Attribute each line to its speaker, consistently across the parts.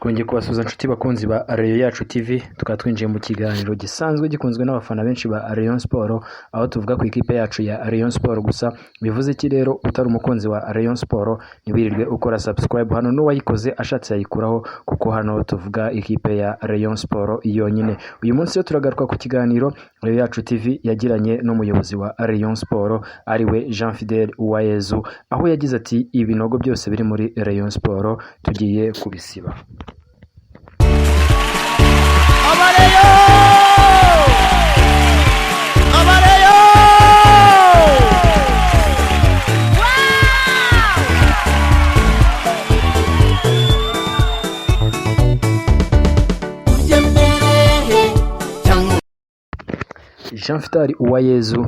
Speaker 1: Twongeye kubasuhuza inshuti bakunzi ba Rayon Yacu TV, tukaba twinjiye mu kiganiro gisanzwe gikunzwe n'abafana benshi ba Rayon Sport, aho tuvuga ku ikipe yacu ya Rayon Sport gusa. Bivuze iki rero? Utari umukunzi wa Rayon Sport ntiwirirwe ukora subscribe hano, n'uwayikoze ashatse yayikuraho, kuko hano tuvuga ikipe ya Rayon Sport yonyine. Uyu munsi yo turagaruka ku kiganiro Rayon Yacu TV yagiranye n'umuyobozi wa Rayon Sport ariwe Jean Fidèle Uwayezu, aho yagize ati ibinogo byose biri muri Rayon Sport tugiye kubisiba. Jean Fidèle Uwayezu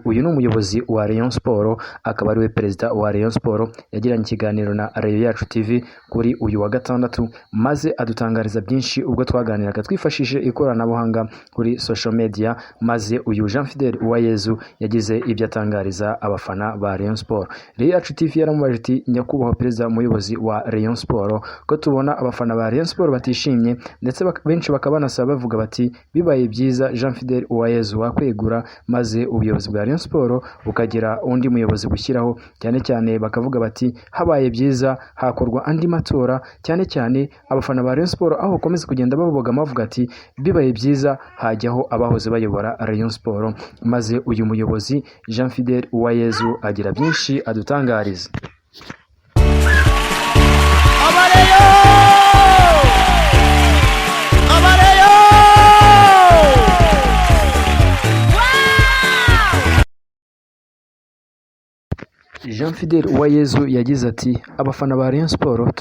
Speaker 1: uyu ni umuyobozi wa Rayon Sport, akaba ariwe perezida wa Rayon Sport. Yagiranye ikiganiro na Rayon Yacu TV kuri uyu wa gatandatu, maze adutangariza byinshi ubwo twaganiraga twifashishije ikoranabuhanga kuri social media. Maze uyu Jean Fidèle Uwayezu yagize ibyo atangariza abafana ba Rayon Sport. Rayon Yacu TV yaramubajije ati nyakubahwa perezida umuyobozi wa Rayon Sport, ko tubona abafana ba Rayon Sport batishimye, ndetse benshi bakaba banasaba bavuga bati bibaye byiza Jean Fidèle Uwayezu wakwegura, maze ubuyobozi bwa Rayon Sport bukagira undi muyobozi gushyiraho, cyane cyane bakavuga bati habaye byiza hakorwa andi matora, cyane cyane abafana ba Rayon Sport aho bakomeza kugenda bavuga bavuga ati bibaye byiza hajyaho abahoze bayobora Rayon Sport. Maze uyu muyobozi Jean Fidèle Uwayezu agira byinshi adutangariza. Jean Fidèle Uwayezu yagize ati abafana ba Rayon Sport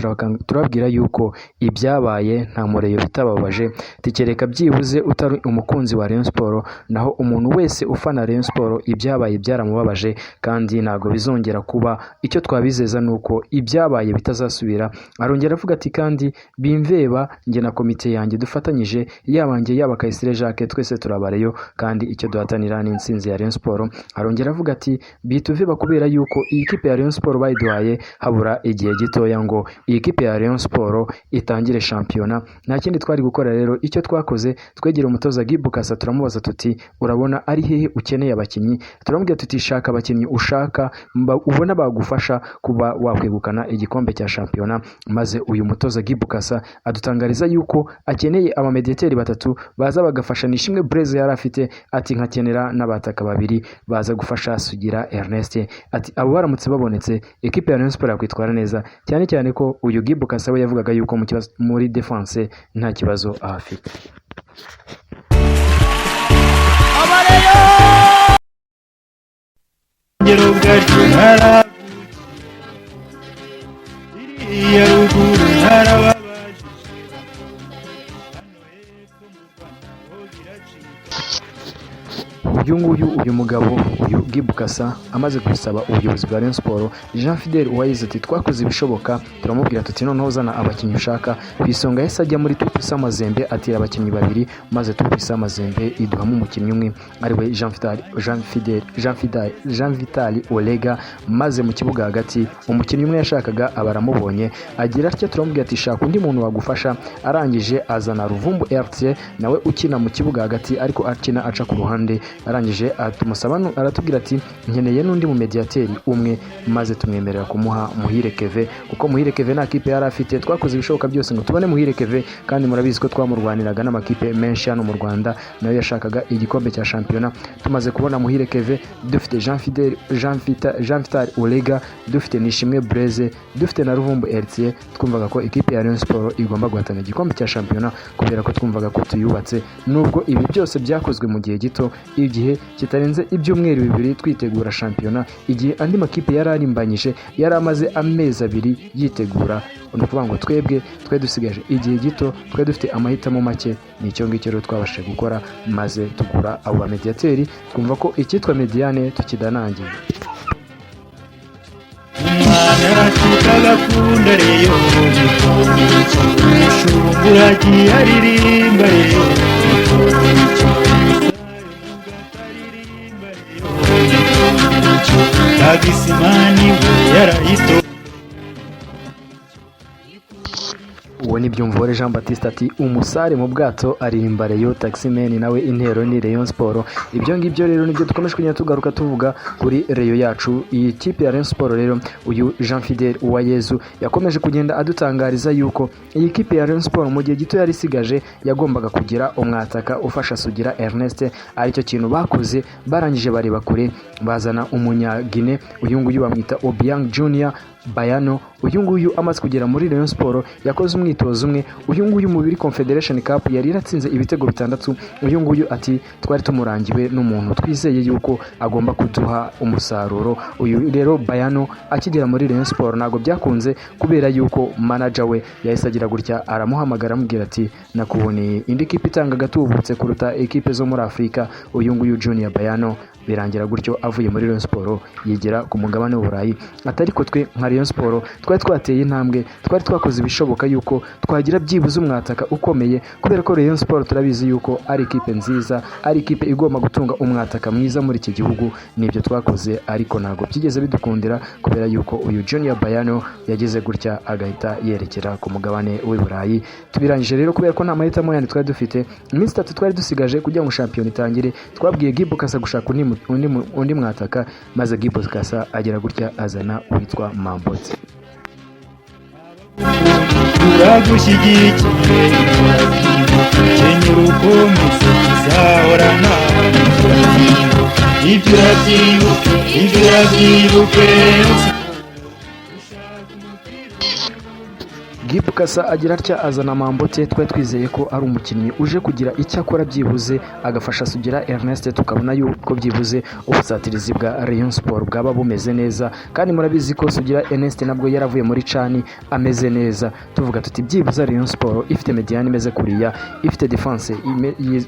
Speaker 1: turabwira yuko ibyabaye nta mureyo bitababaje, tikereka byibuze utari umukunzi wa Rayon Sport, naho umuntu wese ufana Rayon Sport ibyabaye byaramubabaje kandi ntago bizongera kuba. Icyo twabizeza nuko ibyabaye bitazasubira. Arongera avuga ati kandi bimveba nge na komite yanjye dufatanyije, yabanjye yaba Kayisire Jacques, twese turabareyo kandi icyo duhatanira ni intsinzi ya Rayon Sport. Arongera avuga ati bituveba kubera yuko iyi kipe ya Rayon Sport bayiduhaye habura igihe gitoya ngo iyi kipe ya Rayon Sport itangire shampiyona. Nta kindi twari gukora rero, icyo twakoze twegera umutoza Guy Bukasa turamubaza tuti urabona ari hehe ukeneye abakinnyi? Turamubwira tuti shaka abakinnyi ushaka ubona bagufasha kuba wakwegukana igikombe cya shampiyona. Maze uyu mutoza Guy Bukasa adutangariza yuko akeneye abamediateri batatu baza bagafasha Nishimwe Blaise yari afite, ati nkakenera n'abataka babiri baza gufasha Sugira Ernest. Ati abo baramutse babonetse ekipe ya Rayon Sport yakwitwara neza, cyane cyane ko uyu Guy Bukasa we yavugaga yuko muri defense nta kibazo ahafite. Uyu mugabo Guy Bukasa amaze gusaba ubuyobozi bwa Rayon Sport, Jean Fidèle Uwayezu ati twakoze ibishoboka, turamubwira tuti noneho zana abakinnyi ushaka. Ku isonga yahise ajya muri Tupisa Mazembe atira abakinnyi babiri, maze Tupisa Mazembe iduhamo umukinnyi umwe ariwe Jean Vital Olega. Maze mu kibuga hagati umukinnyi umwe yashakaga abaramubonye, agira atya turamubwira ati shaka undi muntu wagufasha. Arangije azana Ruvumbu RT nawe ukina mu kibuga hagati ariko akina aca ku ruhande. Arangije tumusaba aratubwira ati nkeneye n'undi mu mediateri umwe, maze tumwemerera kumuha Muhire Keve, kuko Muhire Keve nta kipe yari afite. Twakoze ibishoboka byose ngo tubone Muhire Keve, kandi murabizi ko twamurwaniraga n'amakipe menshi hano mu Rwanda nayo yashakaga igikombe cya shampiyona. Tumaze kubona Muhire Keve, dufite Jean Vital Olega, dufite Nishimwe Blaise, dufite na Ruvumbu RT, twumvaga ko ikipe ya Rayon Sport igomba guhatana igikombe cya shampiyona, kubera ko twumvaga ko tuyubatse. Nubwo ibi byose byakozwe mu gihe gito, igihe kitarenze ibyumweru bibiri twitegura shampiyona, igihe andi makipe yari arimbanyije yari amaze amezi abiri yitegura, ni ukuvuga ngo twebwe dusigaje igihe gito, twe dufite amahitamo make. Ni icyo ngicyo rero twabashije gukora, maze tugura abo bamediateri, twumva ko icyitwa mediane tukidanangiye. uwo ni Byumvuhore Jean Baptiste ati umusare mu bwato aririmba Rayon Taximen nawe intero ni Rayon Sport. Ibyo ngibyo rero nibyo dukomeje kugenda tugaruka tuvuga kuri Rayon yacu. Iyi kipe ya Rayon Sport rero uyu Jean Fidel Uwayezu yakomeje kugenda adutangariza yuko iyi kipe ya Rayon Sport mu gihe gito yari isigaje yagombaga kugira umwataka ufasha Sugira Ernest, aricyo kintu bakoze barangije bareba kure bazana umunyagine uyu nguyu bamwita Obiang Junior Bayano. Uyu nguyu amaze kugera muri Rayon Sport yakoze umwitozo umwe. Uyu nguyu muri Confederation Cup yari yaratsinze ibitego 6. Uyu nguyu ati twari tumurangiwe n'umuntu twizeye yuko agomba kuduha umusaruro. Uyu rero Bayano akigera muri Rayon Sport ntago byakunze kubera yuko manager we yahise agira gutya aramuhamagara amubwira ati nakuboneye indi kipe itanga gatubutse kuruta ekipe zo muri Afrika. Uyu nguyu Junior Bayano birangira gutyo avuye muri Rayon Sport yigera ku mugabane w'Uburayi. Atari ko twe nka Rayon Sport twari twateye intambwe, twari twakoze ibishoboka yuko twagira byibuze umwataka ukomeye, kubera ko Rayon Sport turabizi yuko ari ikipe nziza, ari ikipe igomba gutunga umwataka mwiza muri iki gihugu. Nibyo twakoze ariko ntago byigeze bidukundira kubera yuko uyu Junior Bayano yageze gutya agahita yerekera ku mugabane w'Uburayi. Tubirangije rero kubera ko nta mahitamo yandi twari dufite, iminsi 3 twari dusigaje kugira ngo shampiyona itangire. Twabwiye Gibo Kasa gushaka undi mwataka, maze Gibo Kasa agera gutya azana witwa Mambote.
Speaker 2: Uragushyigikiye Kenya urukomeze uzahorana ibyo urabyibuke.
Speaker 1: Gibo Kasa agira atya azana Mambote. Twari twizeye ko ari umukinnyi uje kugira icyo akora byibuze agafasha Sugira Ernest, tukabona yuko byibuze ubusatirizi bwa Rayon Sport bwaba bumeze neza. Kandi murabizi ko Sugira Ernest nabwo yaravuye muri Cani ameze neza. Tuvuga tuti byibuze Rayon Sport ifite mediane imeze kuriya, ifite defense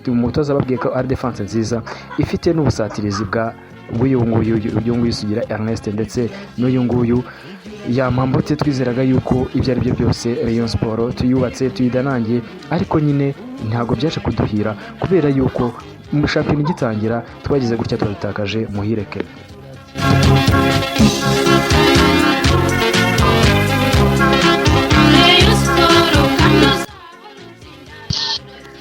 Speaker 1: umutoza babwiye ko ari defense nziza, ifite n'ubusatirizi bwa uyu nguyu Sugira Ernest ndetse n'uyu nguyu ya Mambote. Twizeraga yuko ibyo ari byo byose Rayon Sport tuyubatse tuyidanangiye, ariko nyine ntago byaje kuduhira kubera yuko mu shampiyona igitangira twagize gutya twatakaje Muhire Kevin.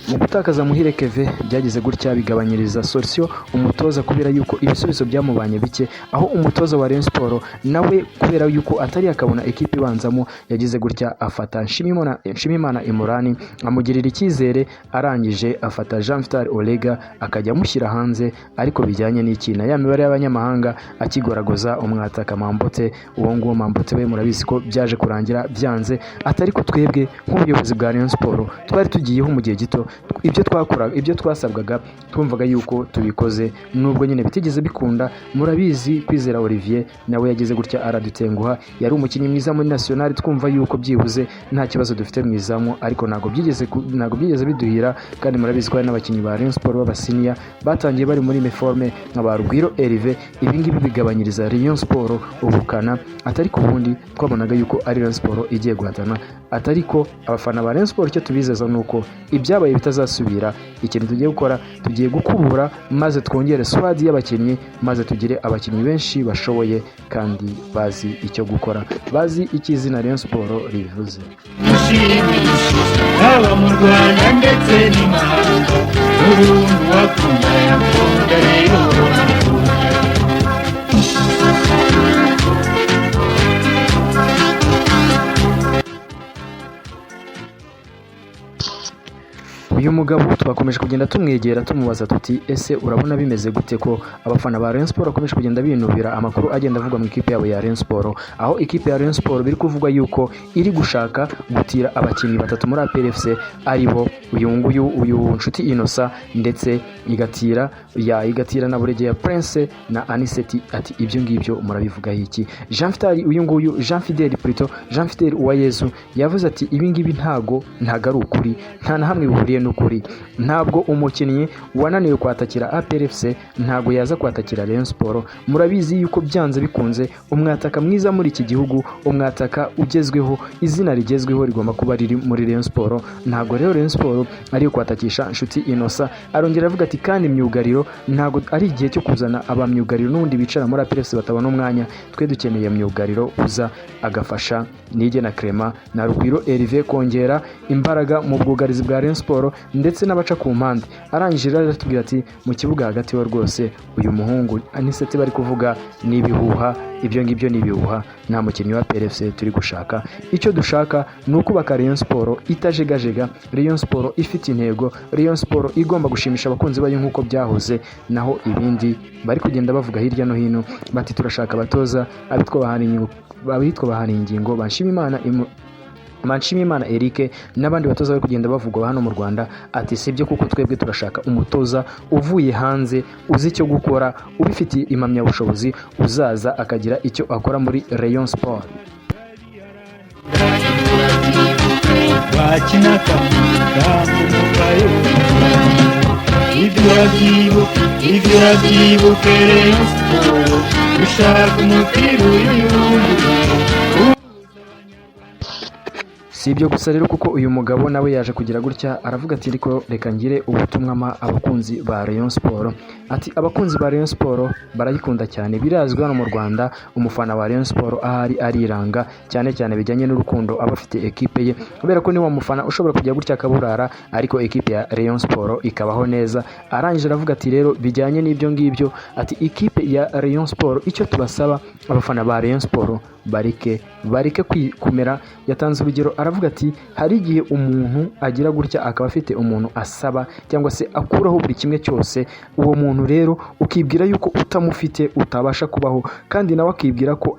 Speaker 1: Mu gutakaza Muhire Kevin byagize gutya bigabanyiriza Solution umutoza kubera yuko ibisubizo byamubanye bike, aho umutoza wa Rayon Sport nawe kubera yuko atari akabona ekipe ibanzamo yagize gutya afata Nshimimana Imurani amugirira icyizere, arangije afata Jean Vital Olega akajya amushyira hanze, ariko bijyanye n'ikina ya mibare y'abanyamahanga akigoragoza umwataka Mambote. Uwo nguwo Mambote we murabizi ko byaje kurangira byanze. Atari ko twebwe nk'ubuyobozi bwa Rayon Sport twari tugiyeho mu gihe gito, ibyo twasabwaga twumvaga yuko tubikoze, nubwo nyine bitigeze bikunda. Murabizi Kwizera Olivier nawe yageze gutya aradutenguha, yari umukinnyi mwiza muri national, twumva yuko byibuze nta kibazo dufite mu izamu, ariko ntago byigeze biduhira. Kandi murabizi ko hari n'abakinnyi ba Rayon Sport b'abasinia batangiye bari muri uniforme nka ba Rugwiro Herve. Ibi ngibi bigabanyiriza Rayon Sport ubukana, atari ko ubundi twabonaga yuko ari Rayon Sport igiye guhatana. Atari ko abafana ba Rayon Sport icyo tubizeza nuko ibyabaye bitazasubira. Ikintu tugiye gukora, tugiye gukubura maze twongere swadi y'abakinnyi, maze tugire abakinnyi benshi bashoboye kandi bazi icyo gukora, bazi icyo izina Rayon Sport rivuze.
Speaker 2: Haba mu Rwanda ndetse n'imahanga, Burundi wakunda yakunda Rayon.
Speaker 1: Uyu mugabo twakomeje kugenda tumwegera tumubaza tuti ese urabona bimeze gute ko abafana ba Rayon Sport bakomeje kugenda binubira amakuru agenda avugwa mu ikipe yabo ya Rayon Sport, aho ikipe ya Rayon Sport biri kuvugwa yuko iri gushaka gutira abakinnyi 3 muri APR FC, aribo uyu Nshuti Innocent ndetse igatira na Buregeya Prince na Aniseti. Ati ibyo ngibyo murabivuga iki? Jean Fidel Uwayezu yavuze ati ibi ngibi ntago ari ukuri, nta na hamwe bihuriye by'ukuri ntabwo umukinnyi wananiwe kwatakira APR FC ntabwo yaza kwatakira Rayon Sport. Murabizi yuko byanze bikunze umwataka mwiza muri iki gihugu, umwataka ugezweho, izina rigezweho rigomba kuba riri muri Rayon Sport. Ntabwo rero Rayon Sport ari kwatakisha Nshuti Innocent. Arongera avuga ati kandi myugariro ntabwo ari igihe cyo kuzana abamyugariro n'undi bicara muri APR FC batabona umwanya. Twe dukeneye myugariro uza agafasha Nige na Clement na Rugwiro Hervé kongera imbaraga mu bwugarizi bwa Rayon Sport ndetse n'abaca ku mpande. Arangije rero aratubwira ati mu kibuga hagati wa rwose uyu muhungu Anisete bari kuvuga ni ibihuha, ibyo ngibyo ni ibihuha, nta mukinnyi wa APR FC turi gushaka. Icyo dushaka ni ukubaka Rayon Sport itajegajega, Rayon Sport ifite intego, Rayon Sport igomba gushimisha abakunzi bayo nk'uko byahoze. Naho ibindi bari kugenda bavuga hirya no hino bati turashaka abatoza abitwa bahana ingingo Manshimimana Eric n'abandi batoza bari kugenda bavugwa hano mu Rwanda. Ati sibyo kuko twebwe turashaka umutoza uvuye hanze uzi icyo gukora, ubifitiye impamyabushobozi, uzaza akagira icyo akora muri Rayon Sport.
Speaker 2: wakinaka kamukayo ibyo urabyibuke Rayon Sport ushaka umupira uyunguruye.
Speaker 1: Si ibyo gusa rero kuko uyu mugabo nawe yaje kugira gutya aravuga ati ariko reka ngire ubutumwa abakunzi ba Rayon Sport. Ati abakunzi ba Rayon Sport barayikunda cyane, birazwi hano mu Rwanda umufana wa Rayon Sport ahari ariranga cyane cyane bijyanye n'urukundo aba afite ekipe ye, kubera ko ni wa mufana ushobora kujya gutya akaburara ariko ekipe ya Rayon Sport ikabaho neza. Arangije aravuga ati rero bijyanye n'ibyo ngibyo, ati ekipe ya Rayon Sport icyo tubasaba abafana ba Rayon Sport bareke kumera. Yatanze urugero aravuga ati hari igihe umuntu agira gutya akaba afite umuntu asaba cyangwa se akuraho buri kimwe cyose, uwo muntu rero ukibwira yuko utamufite utabasha kubaho, kandi nawe akibwira ko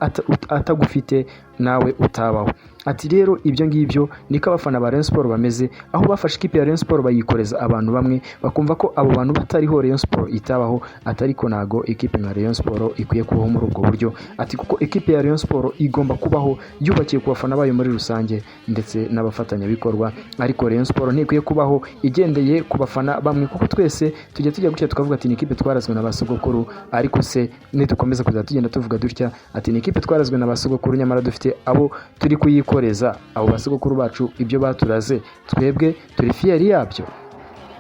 Speaker 1: atagufite nawe utabaho. Ati rero ibyo ngibyo niko abafana ba Rayon Sport bameze, aho bafashe ikipe ya Rayon Sport bayikoreza abantu bamwe bakumva ko abo bantu batariho Rayon Sport itabaho. Atariko nago ekipe nka Rayon Sport ikwiye kubaho muri ubwo buryo. Ati kuko ekipe ya Rayon Sport igomba kubaho yubakiye ku bafana bayo muri rusange ndetse n'abafatanyabikorwa, ariko Rayon Sport ntikwiye kubaho igendeye ku bafana bamwe, kuko twese tujya gutya tukavuga ati ni ikipe twarazwe na basogokuru, ariko se nidukomeza kuzajya tugenda tuvuga dutya ati ni ikipe twarazwe na basogokuru nyamara dufite abo turi kuyikoreza, abo basogokuru bacu ibyo baturaze twebwe turi fiyeri yabyo.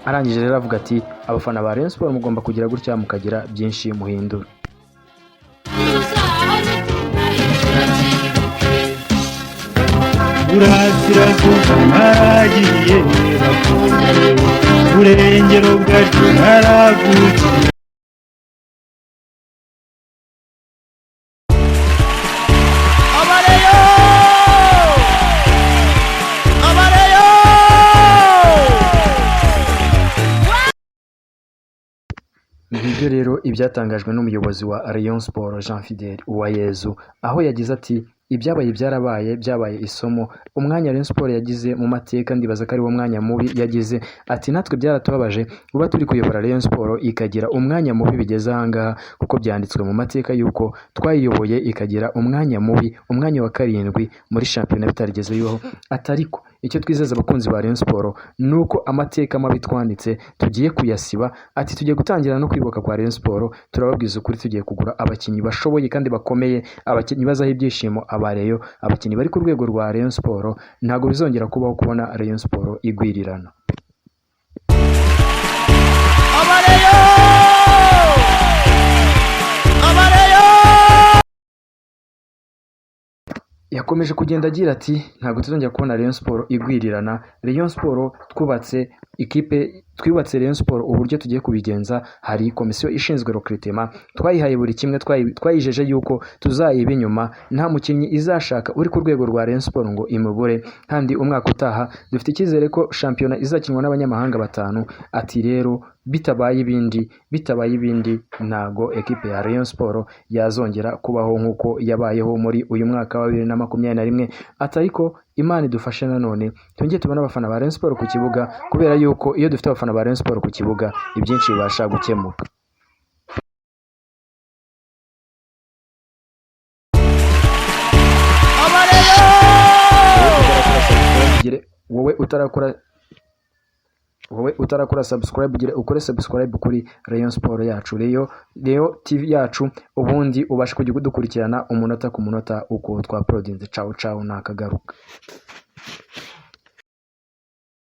Speaker 1: Arangije rero avuga ati abafana ba Rayon Sport mugomba kugira gutya mukagira byinshi muhindura.
Speaker 2: Urasira kuko naragiye bakundaye urengero bwacu naragukiye.
Speaker 1: Ngibyo rero ibyatangajwe n'umuyobozi wa Rayon Sport Jean Fidèle Uwayezu, aho yagize ati ibyabaye byabaye isomo. Umwanya Rayon Sport yagize mu mateka ndibaza ko ari wo mwanya mubi yagize. Ati natwe byaratubabaje kuba turi kuyobora Rayon Sport ikagira umwanya mubi bigeze ahangaha, kuko byanditswe mu mateka yuko twayiyoboye ikagira umwanya mubi, umwanya wa 7 muri shampiyona bitarigezeho. Atariko icyo twizeza abakunzi ba Rayon Sport nuko amateka mabi twanditse tugiye kuyasiba. Ati tugiye gutangira no kwibuka kwa Rayon Sport, turababwiza ukuri tugiye kugura abakinnyi bashoboye kandi bakomeye, abakinnyi bazaho ibyishimo abareyo, abakinnyi bari ku rwego rwa Rayon Sport. Ntago bizongera kubaho kubona Rayon Sport igwirirana. Yakomeje kugenda agira ati ntabwo tuzongera kubona Rayon Sport igwirirana. Rayon Sport twibatse Rayon Sport uburyo tugiye kubigenza. Hari komisiyo ishinzwe recruitment, twayihaye buri kimwe, twayijeje yuko tuzayiba inyuma, nta mukinnyi izashaka uri ku rwego rwa Rayon Sport ngo imubure, kandi umwaka utaha dufite icyizere ko shampiyona izakinwa n'abanyamahanga 5. Ati rero bitabaye ibindi ntago ekipe ya Rayon Sport yazongera kubaho nk'uko yabayeho muri uyu mwaka wa 2021. Atariko Imana idufashe nanone twongeye tubona abafana ba Rayon Sport ku kibuga, kubera yuko iyo dufite abafana ba Rayon Sport ku kibuga ibyinshi bibasha gukemuka. wowe utarakora wowe utarakora subscribe ukore subscribe kuri Rayon Sport yacu Rayon TV yacu, ubundi ubashe kujya kudukurikirana umunota ku munota uko twa uploadinze. Ciao nakagaruka.